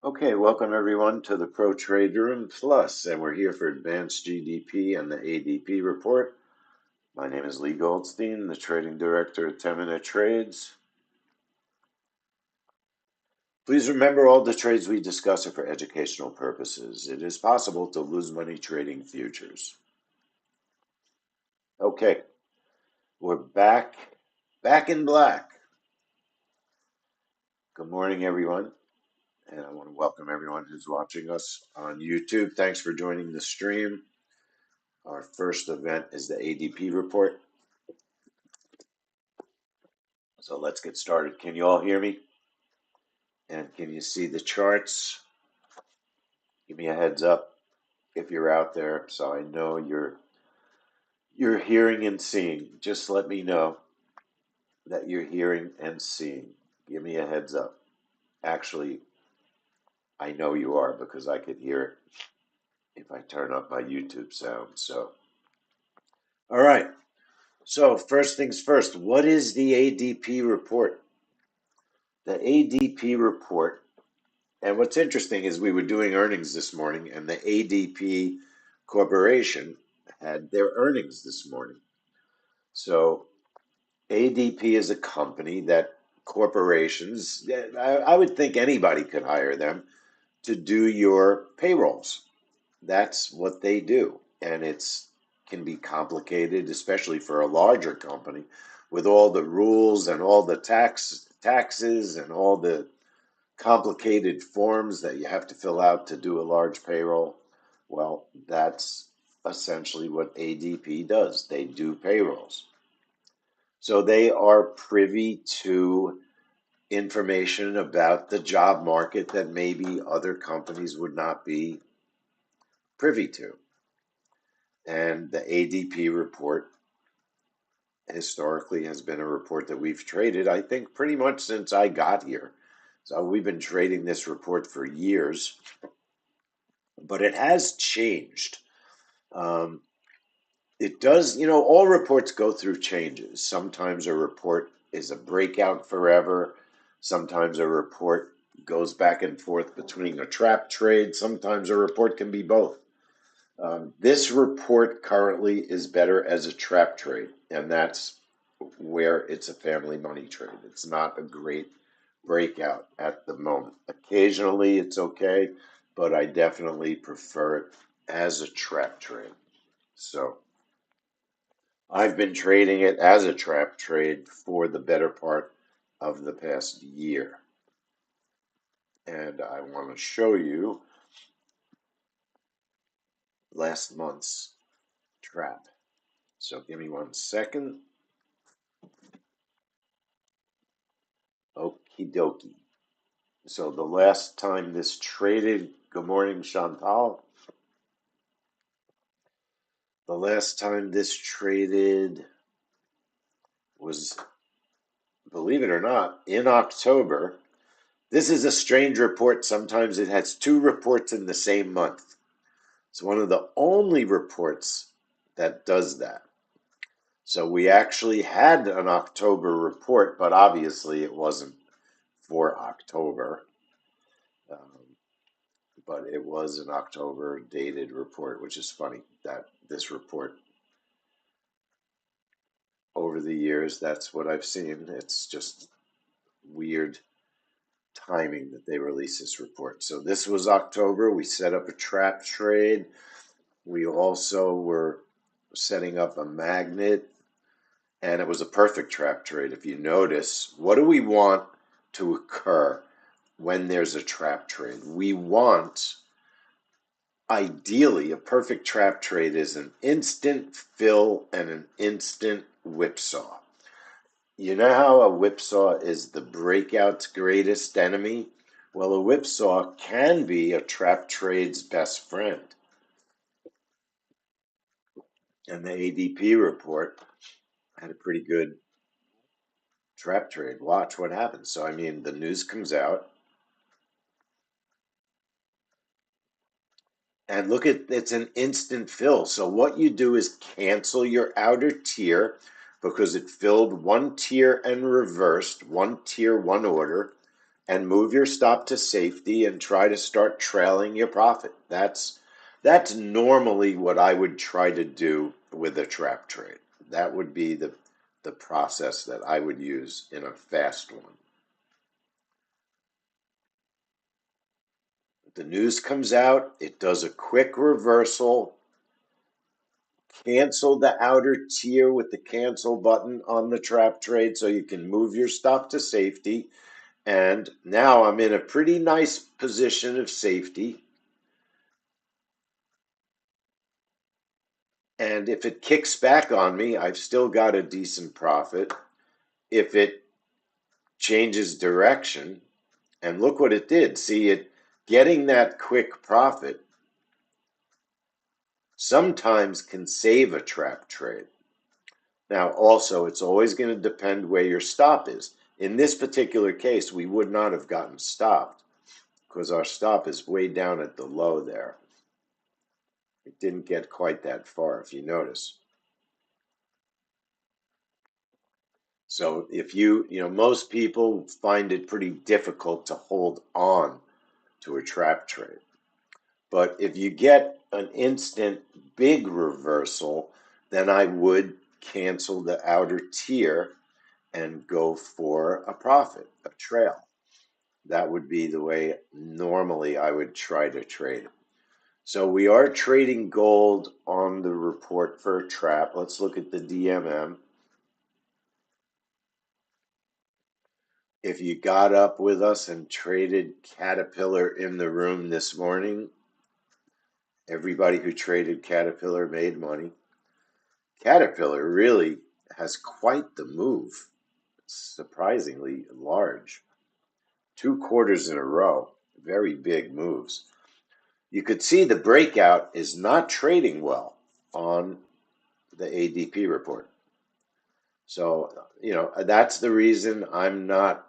Okay, welcome everyone to the Pro Trade Room Plus, and we're here for Advanced GDP and the ADP report. My name is Lee Goldstein, the trading director at 10-Minute Trades. Please remember all the trades we discuss are for educational purposes. It is possible to lose money trading futures. Okay, we're back in black. Good morning, everyone. And I want to welcome everyone who's watching us on YouTube. Thanks for joining the stream. Our first event is the ADP report. So let's get started. Can you all hear me? And can you see the charts? Give me a heads up if you're out there so I know you're hearing and seeing. Just let me know that you're hearing and seeing. Give me a heads up. Actually, I know you are because I could hear it if I turn up my YouTube sound. So, all right. So, first things first, what is the ADP report? The ADP report, and what's interesting is we were doing earnings this morning, and the ADP Corporation had their earnings this morning. So, ADP is a company that corporations, I would think anybody could hire them to do your payrolls. That's what they do. And it's can be complicated, especially for a larger company, with all the rules and all the taxes and all the complicated forms that you have to fill out to do a large payroll. Well, that's essentially what ADP does. They do payrolls. So they are privy to information about the job market that maybe other companies would not be privy to. And the ADP report historically has been a report that we've traded, I think, pretty much since I got here. So we've been trading this report for years, but it has changed. It does, all reports go through changes. Sometimes a report is a breakout forever. Sometimes a report goes back and forth between a trap trade. Sometimes a report can be both. This report currently is better as a trap trade, and that's where it's a family money trade. It's not a great breakout at the moment. Occasionally it's okay, but I definitely prefer it as a trap trade. So I've been trading it as a trap trade for the better part of the past year. And I want to show you last month's trap. So give me 1 second. Okie dokie. So the last time this traded, good morning, Chantal. The last time this traded was, believe it or not, in October. This is a strange report. Sometimes it has two reports in the same month. It's one of the only reports that does that. So we actually had an October report, but obviously it wasn't for October. But it was an October dated report, which is funny that this report over the years, that's what I've seen. It's just weird timing that they release this report. So this was October. We set up a trap trade. We also were setting up a magnet, and it was a perfect trap trade. If you notice, what do we want to occur when there's a trap trade. We want, ideally, a perfect trap trade is an instant fill and an instant whipsaw. You know how a whipsaw is the breakout's greatest enemy? Well, a whipsaw can be a trap trade's best friend. And the ADP report had a pretty good trap trade. Watch what happens. So, I mean, the news comes out, and look at it's an instant fill. So, what you do is cancel your outer tier because it filled one tier and reversed, one tier, one order, and move your stop to safety and try to start trailing your profit. That's normally what I would try to do with a trap trade. That would be the process that I would use in a fast one. The news comes out, it does a quick reversal, cancel the outer tier with the cancel button on the trap trade so you can move your stop to safety. And now I'm in a pretty nice position of safety. And if it kicks back on me, I've still got a decent profit. If it changes direction, and look what it did. See it getting that quick profit sometimes can save a trap trade. Now, also, it's always going to depend where your stop is. In this particular case, we would not have gotten stopped because our stop is way down at the low there. It didn't get quite that far, if you notice. So if most people find it pretty difficult to hold on to a trap trade. But if you get an instant big reversal, then I would cancel the outer tier and go for a profit, a trail. That would be the way normally I would try to trade. So we are trading gold on the report for a trap. Let's look at the DMM. If you got up with us and traded Caterpillar in the room this morning, everybody who traded Caterpillar made money. Caterpillar really has quite the move, surprisingly large. 2 quarters in a row, very big moves. You could see the breakout is not trading well on the ADP report. So, that's the reason I'm not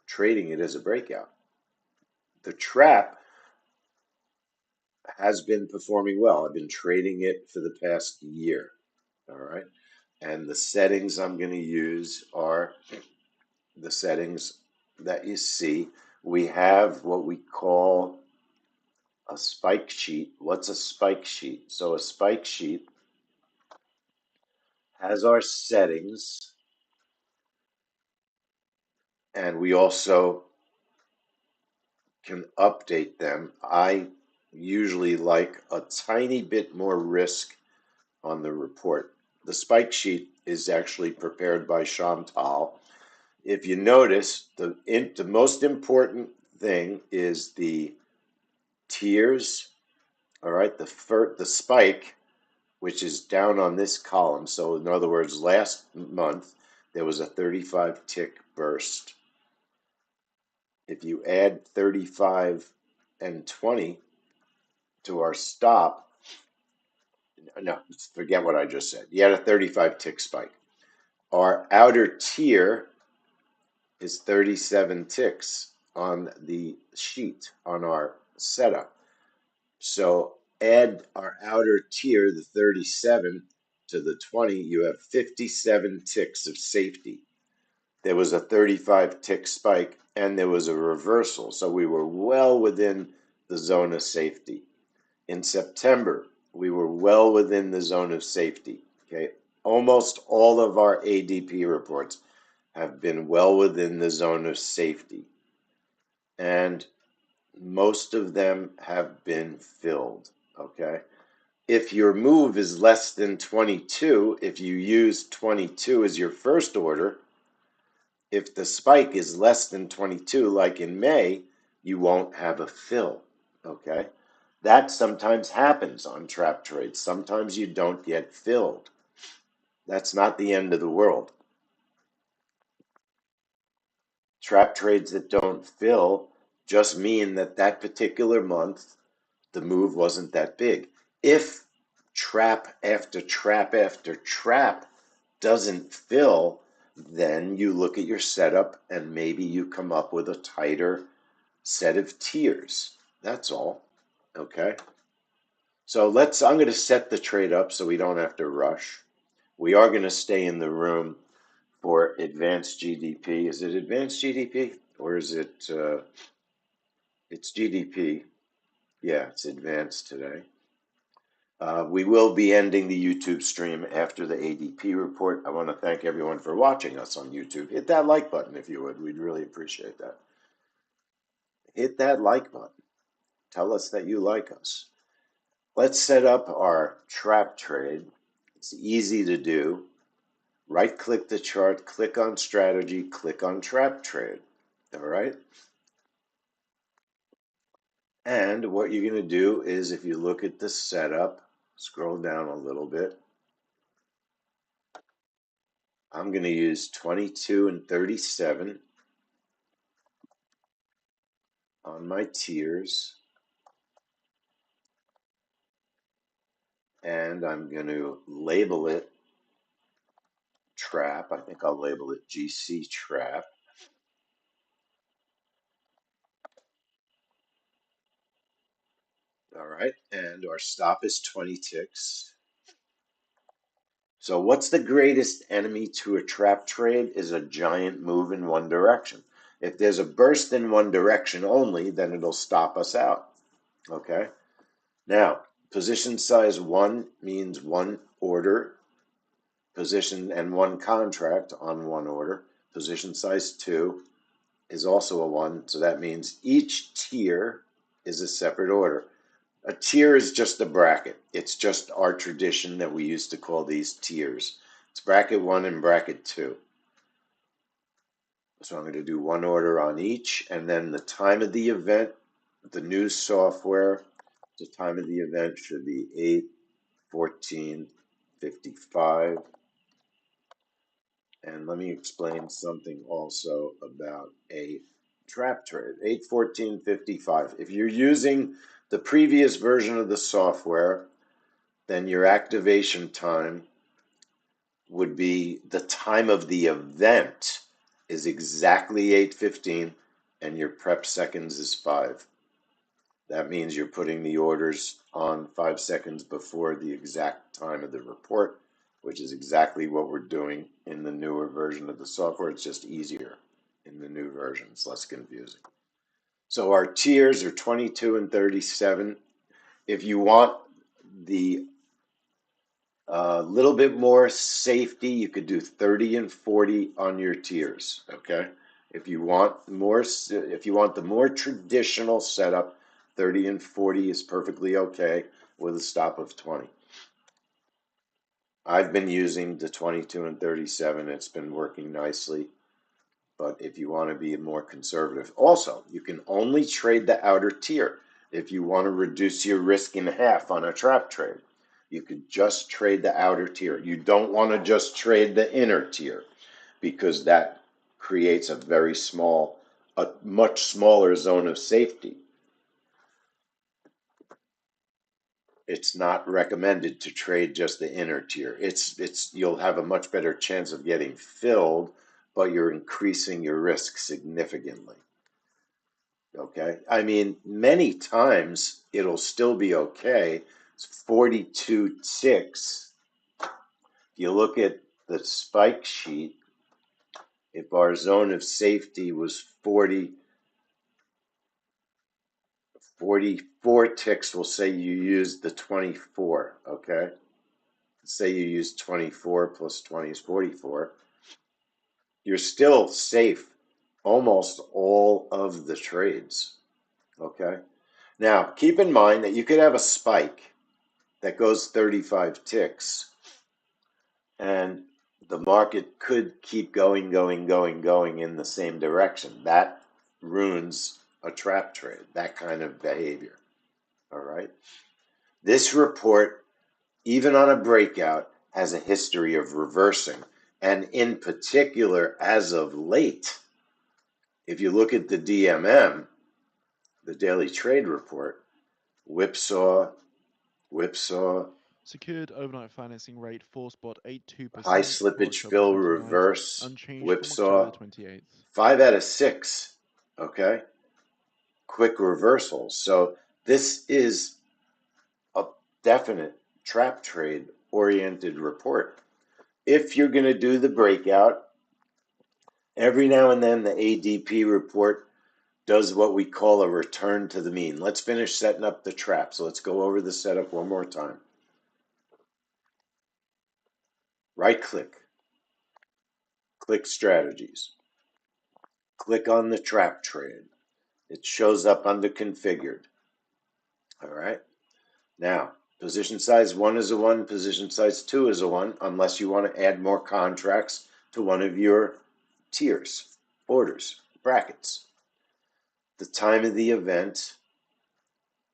trading it as a breakout. The trap has been performing well. I've been trading it for the past year. All right. And the settings I'm going to use are the settings that you see. We have what we call a spike sheet. What's a spike sheet? So a spike sheet has our settings, and we also can update them. I usually like a tiny bit more risk on the report. The spike sheet is actually prepared by Chantal. If you notice, the most important thing is the tiers. All right, the spike, which is down on this column. So in other words, last month there was a 35 tick burst. If you add 35 and 20 to our stop, no, forget what I just said. You had a 35 tick spike. Our outer tier is 37 ticks on the sheet on our setup. So add our outer tier, the 37, to the 20, you have 57 ticks of safety. There was a 35 tick spike and there was a reversal. So we were well within the zone of safety. In September, we were well within the zone of safety. Okay. Almost all of our ADP reports have been well within the zone of safety. And most of them have been filled. Okay. If your move is less than 22, if you use 22 as your first order, If the spike is less than 22, like in May, you won't have a fill, okay? That sometimes happens on trap trades. Sometimes you don't get filled. That's not the end of the world. Trap trades that don't fill just mean that that particular month, the move wasn't that big. If trap after trap after trap doesn't fill, then you look at your setup and maybe you come up with a tighter set of tiers. That's all. Okay. So I'm going to set the trade up so we don't have to rush. We are going to stay in the room for advanced GDP. Is it advanced GDP or is it, it's GDP? Yeah, it's advanced today. We will be ending the YouTube stream after the ADP report. I want to thank everyone for watching us on YouTube. Hit that like button if you would. We'd really appreciate that. Hit that like button. Tell us that you like us. Let's set up our trap trade. It's easy to do. Right click the chart, click on strategy, click on trap trade. All right. And what you're going to do is if you look at the setup, scroll down a little bit. I'm going to use 22 and 37 on my tiers. And I'm going to label it trap. I think I'll label it GC trap. All right. And our stop is 20 ticks. So what's the greatest enemy to a trap trade is a giant move in one direction. If there's a burst in one direction only, then it'll stop us out. Okay. Now, position size 1 means one order, position and one contract on one order. Position size 2 is also a 1, so that means each tier is a separate order. A tier is just a bracket. It's just our tradition that we used to call these tiers. It's bracket 1 and bracket 2. So I'm going to do one order on each, and then the time of the event, the new software, the time of the event should be 8/14/55. And let me explain something also about a trap trade. 8/14/55. If you're using the previous version of the software, then your activation time would be the time of the event is exactly 8:15 and your prep seconds is 5. That means you're putting the orders on 5 seconds before the exact time of the report, which is exactly what we're doing in the newer version of the software. It's just easier in the new version. It's less confusing. So our tiers are 22 and 37. If you want the little bit more safety, you could do 30 and 40 on your tiers, okay? If you want the more traditional setup, 30 and 40 is perfectly okay with a stop of 20. I've been using the 22 and 37. It's been working nicely. But if you want to be more conservative, also, you can only trade the outer tier. If you want to reduce your risk in half on a trap trade, you could just trade the outer tier. You don't want to just trade the inner tier because that creates a much smaller zone of safety. It's not recommended to trade just the inner tier. You'll have a much better chance of getting filled, but you're increasing your risk significantly. Okay. I mean, many times it'll still be okay. It's 42 ticks. If you look at the spike sheet, if our zone of safety was 44 ticks, we'll say you use the 24. Okay. Say you use 24 plus 20 is 44. You're still safe almost all of the trades. Okay. Now, keep in mind that you could have a spike that goes 35 ticks. And the market could keep going in the same direction. That ruins a trap trade, that kind of behavior. All right. This report, even on a breakout, has a history of reversing. And in particular, as of late, if you look at the DMM, the daily trade report, whipsaw, whipsaw, Secured overnight financing rate 4.82% high for slippage October fill 29th, reverse, unchanged from October whipsaw, the 28th. 5 out of 6. Okay. Quick reversals. So this is a definite trap trade oriented report. If you're going to do the breakout, every now and then the ADP report does what we call a return to the mean. Let's finish setting up the trap. So let's go over the setup one more time. Right click, click strategies, click on the trap trade. It shows up under configured. All right. Now, position size 1 is a 1, position size 2 is a 1, unless you want to add more contracts to one of your tiers, orders, brackets. The time of the event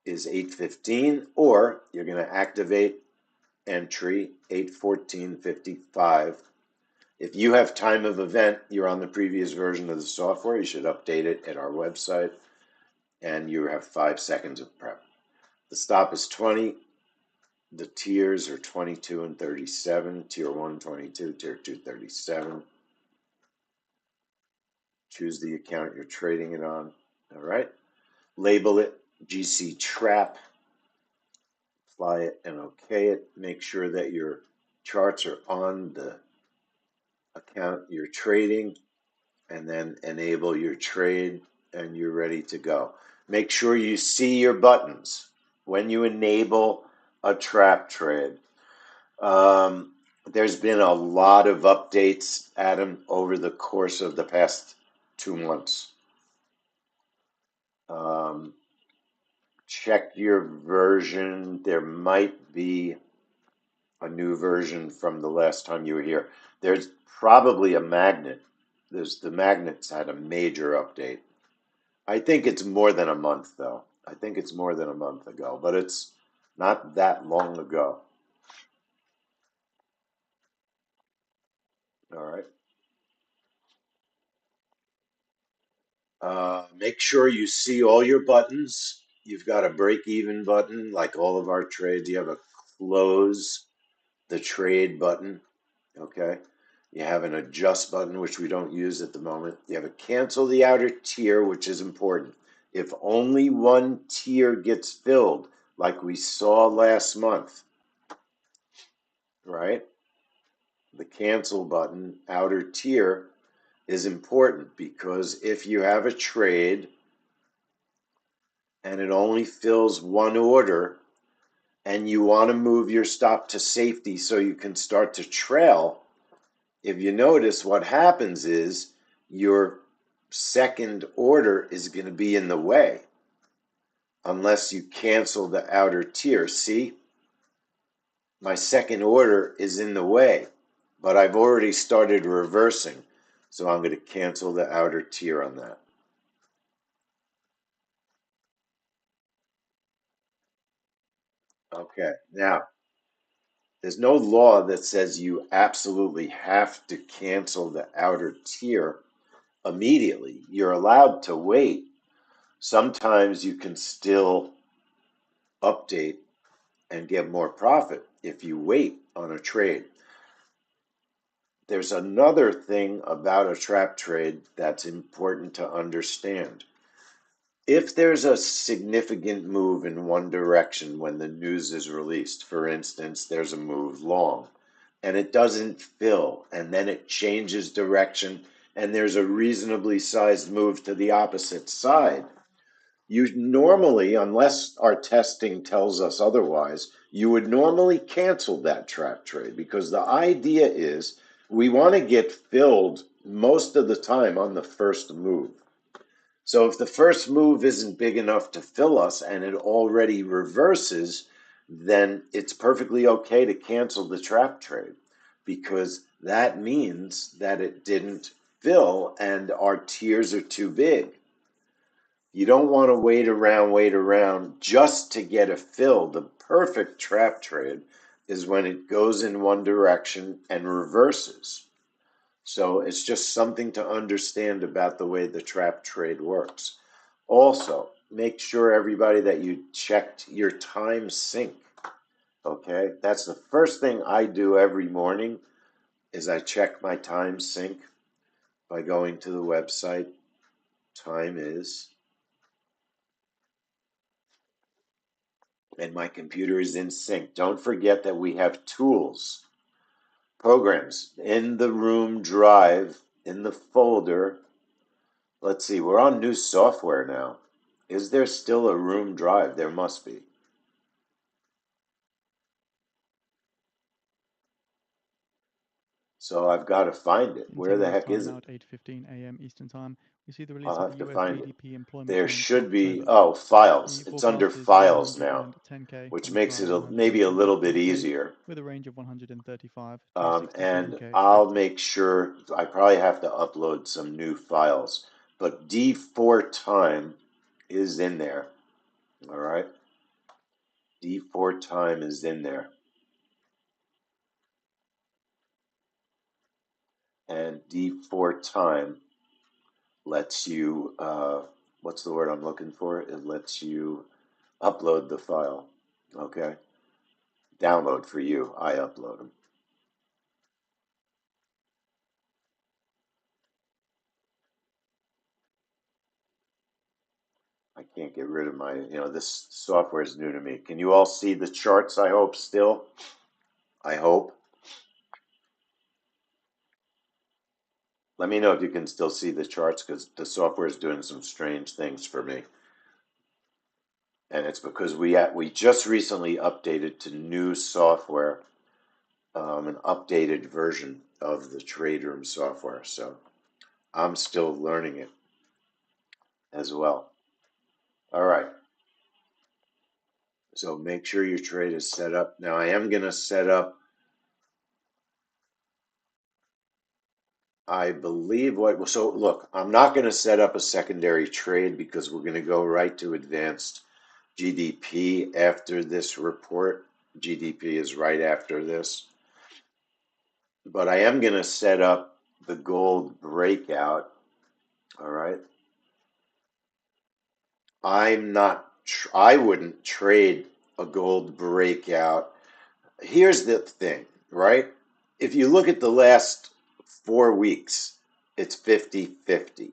is 8:15, or you're going to activate entry 8:14:55. If you have time of event, you're on the previous version of the software. You should update it at our website, and you have 5 seconds of prep. The stop is 20. The tiers are 22 and 37. Tier 1, 22. Tier 2, 37. Choose the account you're trading it on. All right. Label it GC Trap. Apply it and OK it. Make sure that your charts are on the account you're trading, and then enable your trade, and you're ready to go. Make sure you see your buttons when you enable a trap trade. There's been a lot of updates, Adam, over the course of the past 2 months. Check your version. There might be a new version from the last time you were here. There's probably a magnet. The magnets had a major update. I think it's more than a month, though. I think it's more than a month ago, but it's not that long ago. All right. Make sure you see all your buttons. You've got a break even button, like all of our trades. You have a close the trade button. Okay. You have an adjust button, which we don't use at the moment. You have a cancel the outer tier, which is important. If only one tier gets filled, like we saw last month, right? The cancel button, outer tier, is important because if you have a trade and it only fills one order and you want to move your stop to safety so you can start to trail, if you notice, what happens is your second order is going to be in the way unless you cancel the outer tier. See, my second order is in the way, but I've already started reversing, so I'm going to cancel the outer tier on that. Okay, now there's no law that says you absolutely have to cancel the outer tier immediately. You're allowed to wait. Sometimes you can still update and get more profit if you wait on a trade. There's another thing about a trap trade that's important to understand. If there's a significant move in one direction when the news is released, for instance, there's a move long, and it doesn't fill, and then it changes direction, and there's a reasonably sized move to the opposite side, you normally, unless our testing tells us otherwise, you would normally cancel that trap trade because the idea is we want to get filled most of the time on the first move. So if the first move isn't big enough to fill us and it already reverses, then it's perfectly okay to cancel the trap trade. because that means that it didn't fill and our tiers are too big. You don't want to wait around just to get a fill. The perfect trap trade is when it goes in one direction and reverses. So it's just something to understand about the way the trap trade works. Also, make sure everybody that you checked your time sync. Okay, that's the first thing I do every morning is I check my time sync by going to the website. Time is, and my computer is in sync. Don't forget that we have tools, programs in the room drive, in the folder. Let's see, we're on new software now. Is there still a room drive? There must be. So I've got to find it. In Where 10 the minutes heck time is now it? at 8:15 a.m. Eastern Time, we see the release I'll of have the to US find it. GDP employment There claims for should be, October. oh, files. The It's under forecast is files now, 110K which on the makes chart, it maybe a little bit 110.5K, easier. with a range of 135 to And 67K I'll expected. make sure, I probably have to upload some new files, but D4 time is in there. All right. D4 time is in there. And D4 time lets you, what's the word I'm looking for? It lets you upload the file. Okay. Download for you. I upload them. I can't get rid of my, this software is new to me. Can you all see the charts? I hope still. I hope. Let me know if you can still see the charts because the software is doing some strange things for me. And it's because we just recently updated to new software, an updated version of the trade room software. So I'm still learning it as well. All right. So make sure your trade is set up. Now I am going to set up, I believe so look, I'm not going to set up a secondary trade because we're going to go right to advanced GDP after this report. GDP is right after this. But I am going to set up the gold breakout. All right. I wouldn't trade a gold breakout. Here's the thing, right? If you look at the last 4 weeks, it's 50-50.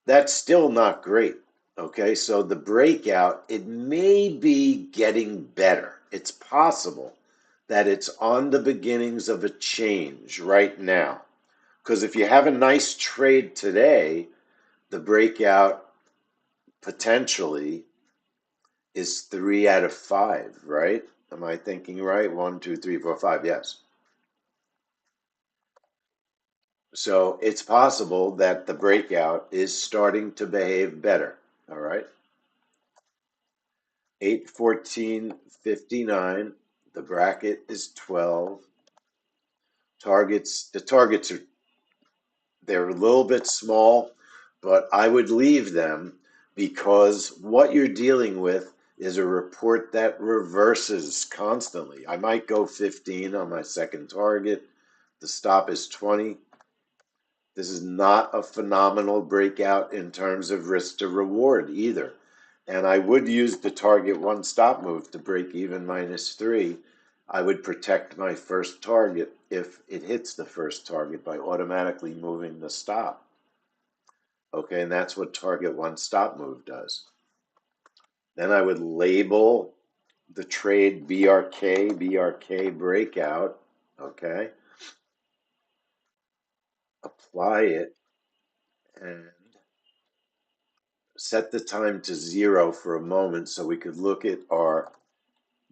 That's still not great. Okay, so the breakout, it may be getting better. It's possible that it's on the beginnings of a change right now. Because if you have a nice trade today, the breakout potentially is 3 out of 5, right? Am I thinking right? 1, 2, 3, 4, 5. Yes. So it's possible that the breakout is starting to behave better. All right. 814.59. The bracket is 12. The targets are, they're a little bit small, but I would leave them because what you're dealing with is a report that reverses constantly. I might go 15 on my second target. The stop is 20. This is not a phenomenal breakout in terms of risk to reward either. And I would use the target one stop move to break even -3. I would protect my first target if it hits the first target by automatically moving the stop. Okay, and that's what target one stop move does. Then I would label the trade BRK breakout. Okay, apply it and set the time to 0 for a moment so we could look at our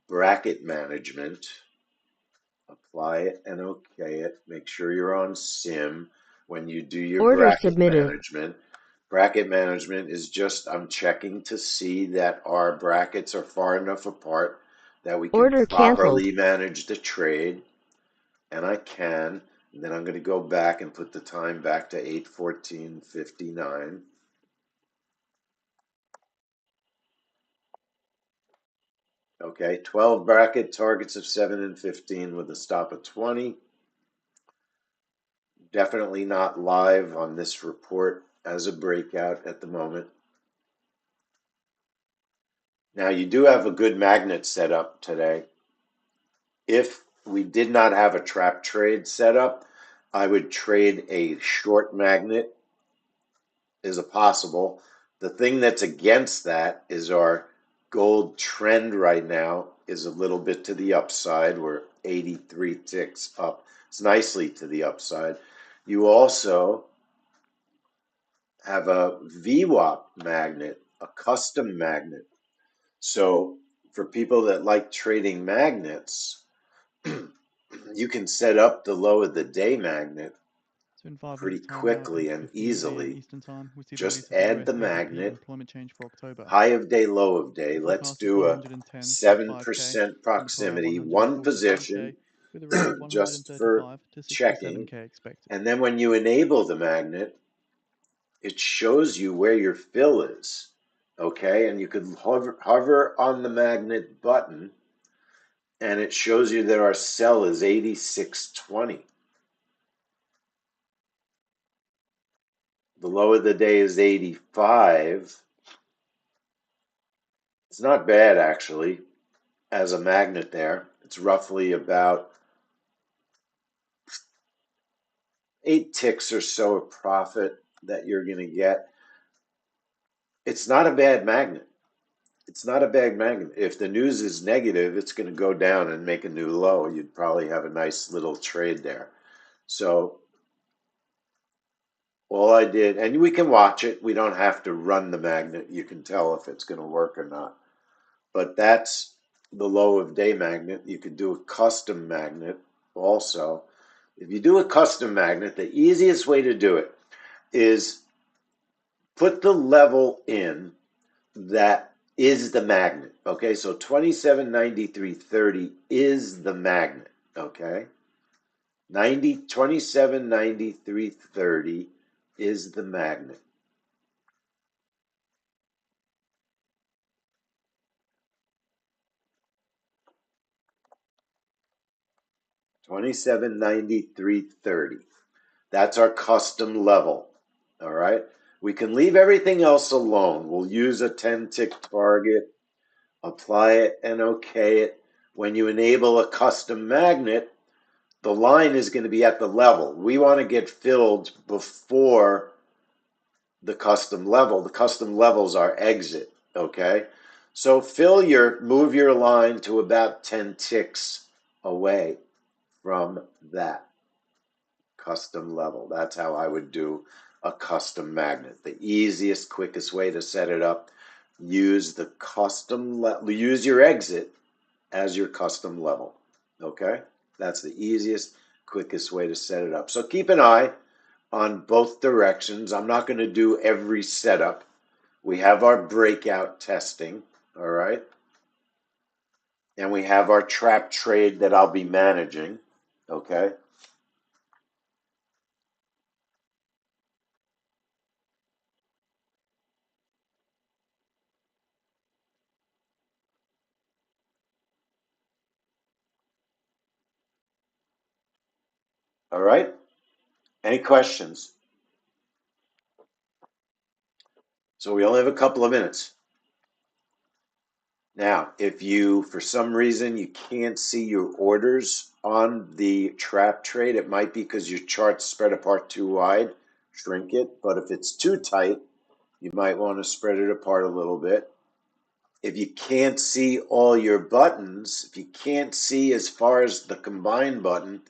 bracket management. Apply it and okay it. Make sure you're on sim when you do your Order bracket submitted. management. Bracket management is just, I'm checking to see that our brackets are far enough apart that we can Order canceled. properly manage the trade. and I can, and then I'm going to go back and put the time back to 8:14:59. Okay, 12 bracket targets of 7 and 15 with a stop of 20. Definitely not live on this report as a breakout at the moment. Now you do have a good magnet set up today. If we did not have a trap trade set up, I would trade a short magnet as a possible. The thing that's against that is our gold trend right now is a little bit to the upside. We're 83 ticks up. It's nicely to the upside. You also have a VWAP magnet, a custom magnet. So for people that like trading magnets, you can set up the low of the day magnet So in 5 minutes' pretty time now, quickly and 8:15 a.m. easily. Eastern Time, we see the release Just of the add US the ADP magnet, employment change for October. high of day, low of day. The Let's forecast is do a 110.5k 7% and the prior proximity, one 104.5k position, with a range of just for 135 to checking. 67k expected. And then when you enable the magnet, it shows you where your fill is. Okay, and you can hover on the magnet button, and it shows you that our sell is 86.20. The low of the day is 85. It's not bad, actually, as a magnet there. It's roughly about 8 ticks or so of profit that you're going to get. It's not a bad magnet. It's not a bad magnet. If the news is negative, it's going to go down and make a new low. You'd probably have a nice little trade there. So all I did, and we can watch it. We don't have to run the magnet. You can tell if it's going to work or not. But that's the low of day magnet. You could do a custom magnet also. If you do a custom magnet, the easiest way to do it is put the level in that is the magnet. Okay, so 2793.30 is the magnet. Okay, 2793.30 is the magnet. $27.93.30. That's our custom level. All right. We can leave everything else alone. We'll use a 10 tick target, apply it, and okay it. When you enable a custom magnet, the line is going to be at the level. We want to get filled before the custom level. The custom level is our exit. Okay. So move your line to about 10 ticks away from that custom level. That's how I would do a custom magnet. The easiest, quickest way to set it up, use use your exit as your custom level. Okay? That's the easiest, quickest way to set it up. So keep an eye on both directions. I'm not going to do every setup. We have our breakout testing, all right? And we have our trap trade that I'll be managing, okay? All right? Any questions? So we only have a couple of minutes. Now, if you, for some reason, you can't see your orders on the trap trade, it might be because your chart's spread apart too wide, shrink it. But if it's too tight, you might want to spread it apart a little bit. If you can't see all your buttons, if you can't see as far as the combine button,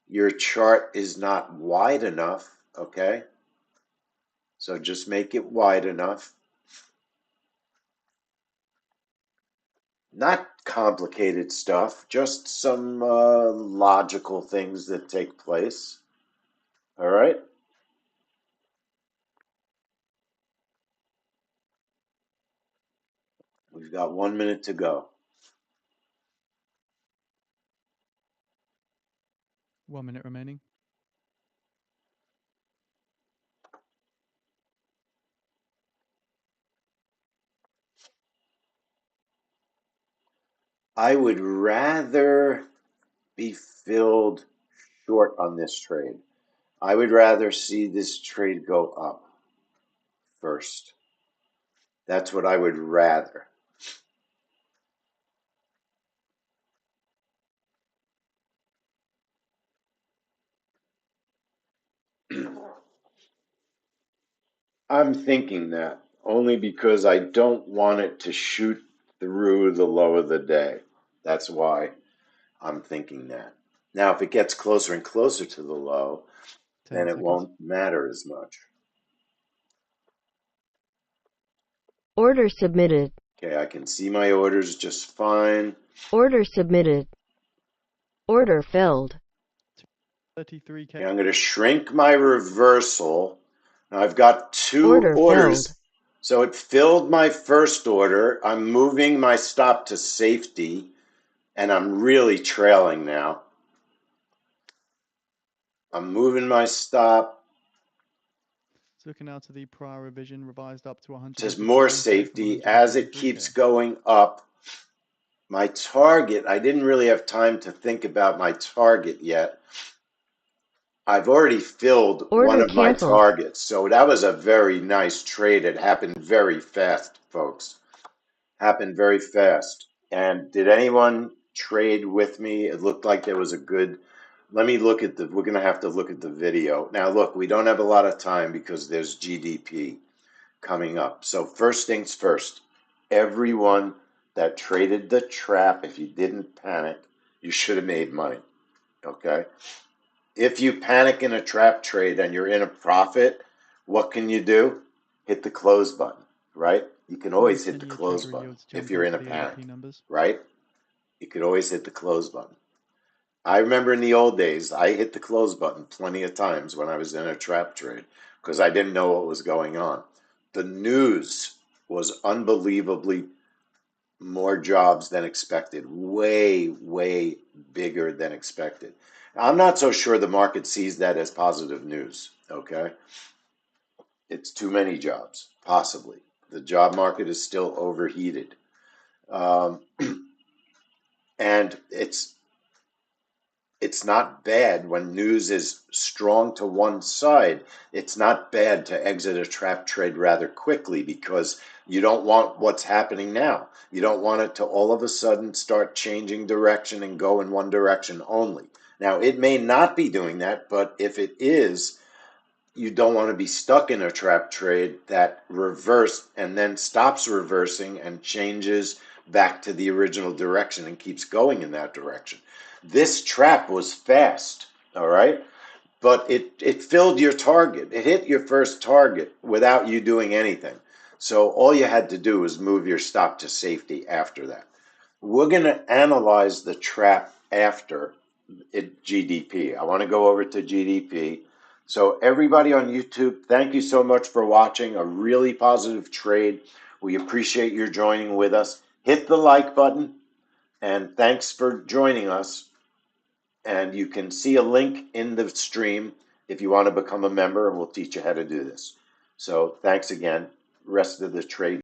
your chart is not wide enough, okay? So just make it wide enough. Not complicated stuff, just some logical things that take place. All right? We've got 1 minute to go. 1 minute remaining. I would rather be filled short on this trade. I would rather see this trade go up first. That's what I would rather. I'm thinking that only because I don't want it to shoot through the low of the day. That's why I'm thinking that. Now, if it gets closer and closer to the low, 10 then it seconds. won't matter as much. Order submitted. Okay, I can see my orders just fine. Order submitted. Order filled. 33K. Okay, I'm going to shrink my reversal. Now I've got two Order orders. filled. So it filled my first order. I'm moving my stop to safety, and I'm really trailing now. I'm moving my stop. It's looking now to the prior revision, revised up to 150. Says more so from safety as it 153K. keeps going up. My target, I didn't really have time to think about my target yet. I've already filled one Order of my canceled. targets. So that was a very nice trade. It happened very fast, folks. Happened very fast. And did anyone trade with me? It looked like there was a good. Let me look at we're going to have to look at the video. Now, look, we don't have a lot of time because there's GDP coming up. So, first things first, everyone that traded the trap, if you didn't panic, you should have made money. Okay? If you panic in a trap trade and you're in a profit, what can you do? Hit the close button, right? You can always hit the 10-year close Treasury button yields if jumping you're in for a the panic, ADP numbers. right? You could always hit the close button. I remember in the old days, I hit the close button plenty of times when I was in a trap trade because I didn't know what was going on. The news was unbelievably more jobs than expected, way, way bigger than expected. I'm not so sure the market sees that as positive news, okay? It's too many jobs, possibly. The job market is still overheated. Um, and it's not bad when news is strong to one side. It's not bad to exit a trap trade rather quickly because you don't want what's happening now. You don't want it to all of a sudden start changing direction and go in one direction only. Now, it may not be doing that, but if it is, you don't want to be stuck in a trap trade that reversed and then stops reversing and changes back to the original direction and keeps going in that direction. This trap was fast, all right? But it filled your target. It hit your first target without you doing anything. So all you had to do was move your stop to safety after that. We're going to analyze the trap after GDP. I want to go over to GDP. So everybody on YouTube, thank you so much for watching a really positive trade. We appreciate your joining with us. Hit the like button and thanks for joining us. And you can see a link in the stream if you want to become a member, and we'll teach you how to do this. So thanks again. Rest of the trade